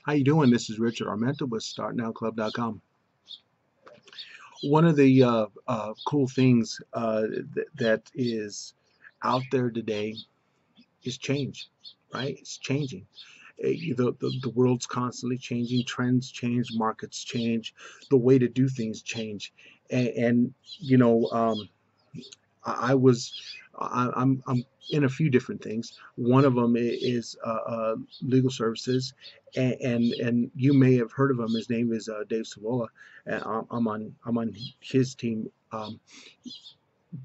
How you doing? This is Richard Armenta with StartNowClub.com. One of the cool things that is out there today is change, right? It's changing. The world's constantly changing. Trends change, markets change, the way to do things change, and you know, I was I'm in a few different things. One of them is legal services, and you may have heard of him. His name is Dave Savola, and I'm on his team.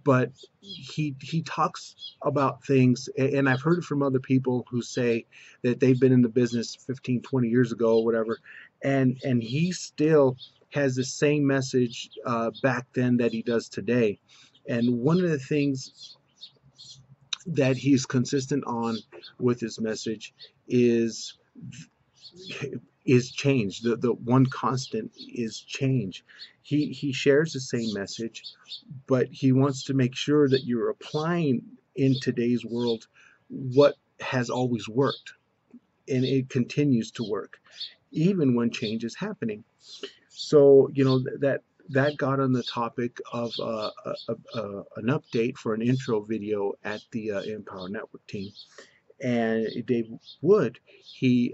But he talks about things, and I've heard it from other people who say that they've been in the business 15, 20 years ago or whatever, and he still has the same message back then that he does today. And one of the things that he's consistent on with his message is change. The one constant is change. He shares the same message, but he wants to make sure that you're applying in today's world what has always worked, and it continues to work even when change is happening. So that got on the topic of an update for an intro video at the Empower Network team. And Dave Wood, he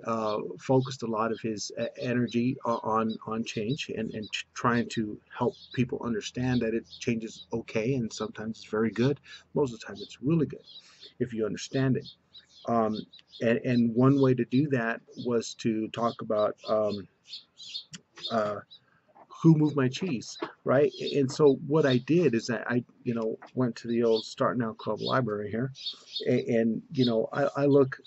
focused a lot of his energy on change and trying to help people understand that change is okay, and sometimes it's very good. Most of the time, it's really good if you understand it. Um, and one way to do that was to talk about uh, who moved my cheese, right? And so what I did is I went to the old Start Now Club library here, and I look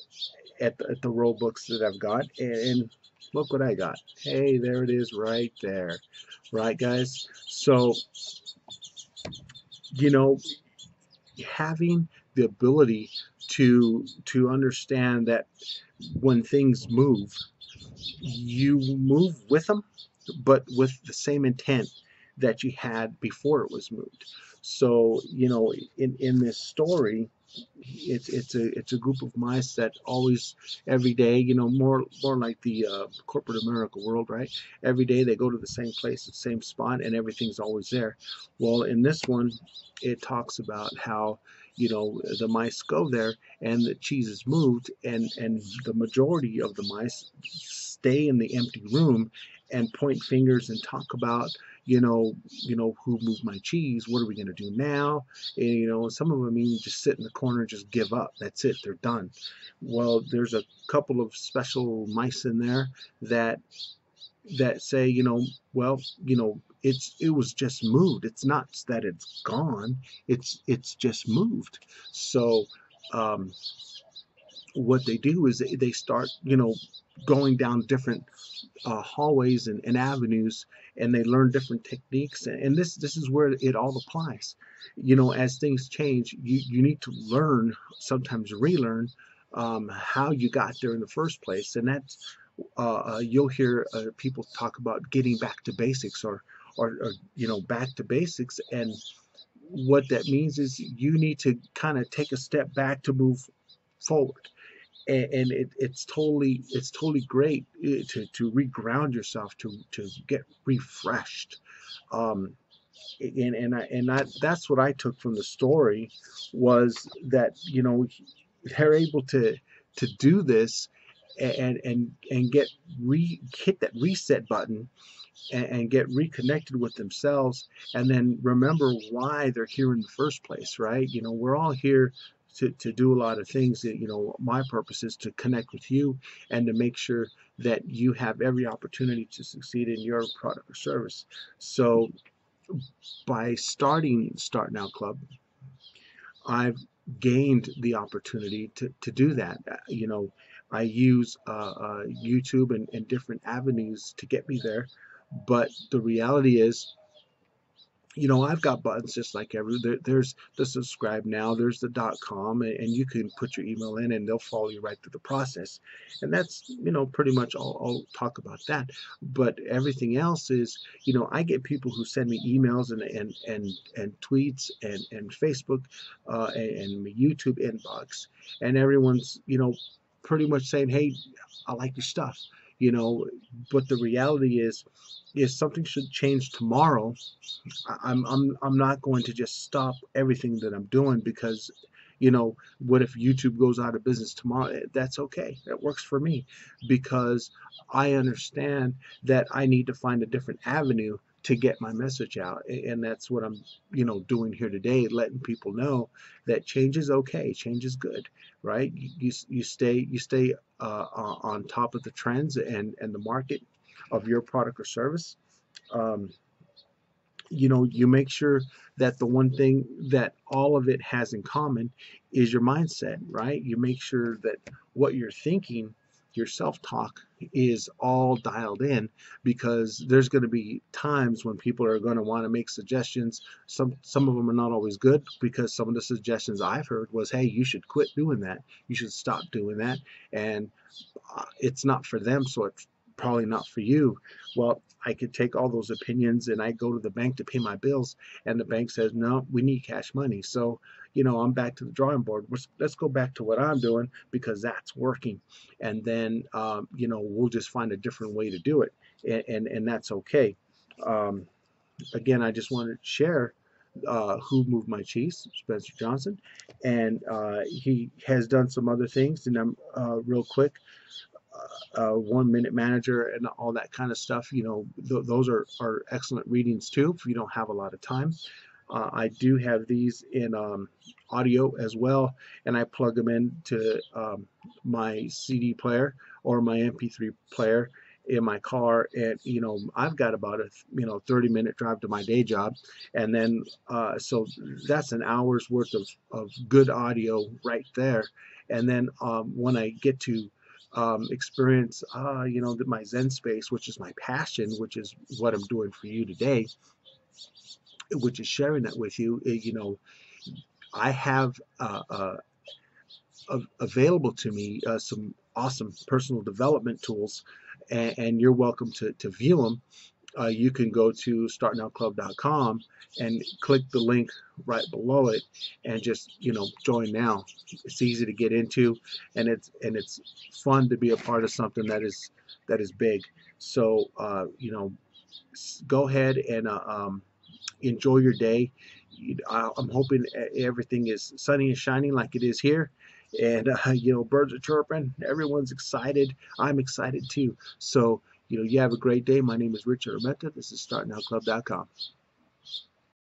at the rule books that I've got, and look what I got. Hey, there it is right there, right, guys? So you know, having the ability to understand that when things move, you move with them, but with the same intent that you had before it was moved. So, in this story, it's a group of mice that always, every day, more like the corporate America world, right? Every day they go to the same place, the same spot, and everything's always there. Well, in this one, it talks about how the mice go there and the cheese is moved, and the majority of the mice stay in the empty room and point fingers and talk about who moved my cheese, what are we going to do now, and some of them even just sit in the corner and just give up. That's it, they're done. Well, there's a couple of special mice in there that say, well, it was just moved. It's not that it's gone. It's just moved. So what they do is they start, going down different hallways and avenues, and they learn different techniques. And this is where it all applies. As things change, you need to learn, sometimes relearn, how you got there in the first place. And that's you'll hear people talk about getting back to basics, or back to basics. And what that means is you need to kind of take a step back to move forward. And it's totally great to reground yourself, to get refreshed. um, that's what I took from the story, was that they're able to do this, and hit that reset button, and get reconnected with themselves, and then remember why they're here in the first place, right? We're all here to do a lot of things. That my purpose is to connect with you and to make sure that you have every opportunity to succeed in your product or service. So by starting Start Now Club, I've gained the opportunity to do that. I use YouTube and different avenues to get me there, but the reality is, I've got buttons just like there's the subscribe now, there's the .com, and you can put your email in and they'll follow you right through the process. And that's, pretty much all. I'll talk about that. But everything else is, I get people who send me emails and tweets and Facebook and YouTube inbox, and everyone's, pretty much saying, hey, I like your stuff. you know. But the reality is, if something should change tomorrow, I'm not going to just stop everything that I'm doing because, what if YouTube goes out of business tomorrow? That's okay. That works for me because I understand that I need to find a different avenue to get my message out. And that's what I'm, doing here today, letting people know that change is okay. Change is good, right? You stay on top of the trends and the market of your product or service. Um, you make sure that the one thing that all of it has in common is your mindset, right? You make sure that what you're thinking, your self-talk, is all dialed in, because there's going to be times when people are going to want to make suggestions. Some of them are not always good, because some of the suggestions I've heard was, hey, you should quit doing that, you should stop doing that, and it's not for them, so it's probably not for you. Well, I could take all those opinions and I go to the bank to pay my bills, and the bank says, no, we need cash money. So, I'm back to the drawing board. Let's go back to what I'm doing, because that's working. And then, we'll just find a different way to do it. And that's okay. Um, Again, I just wanted to share who moved my cheese, Spencer Johnson. And he has done some other things. And I'm real quick, 1 minute manager and all that kind of stuff. Those are excellent readings too if you don't have a lot of time. I do have these in audio as well, and I plug them into my CD player or my MP3 player in my car. And I've got about a 30-minute drive to my day job, and then so that's an hour's worth of good audio right there. And then when I get to experience my Zen space, which is my passion, which is what I'm doing for you today, which is sharing that with you. I have available to me some awesome personal development tools, and you're welcome to view them. You can go to StartNowClub.com and click the link right below it, and just join now. It's easy to get into, and it's fun to be a part of something that is big. So go ahead and enjoy your day. I'm hoping everything is sunny and shining like it is here, and birds are chirping. Everyone's excited. I'm excited too. So you have a great day. My name is Richard Armenta. This is StartNowClub.com.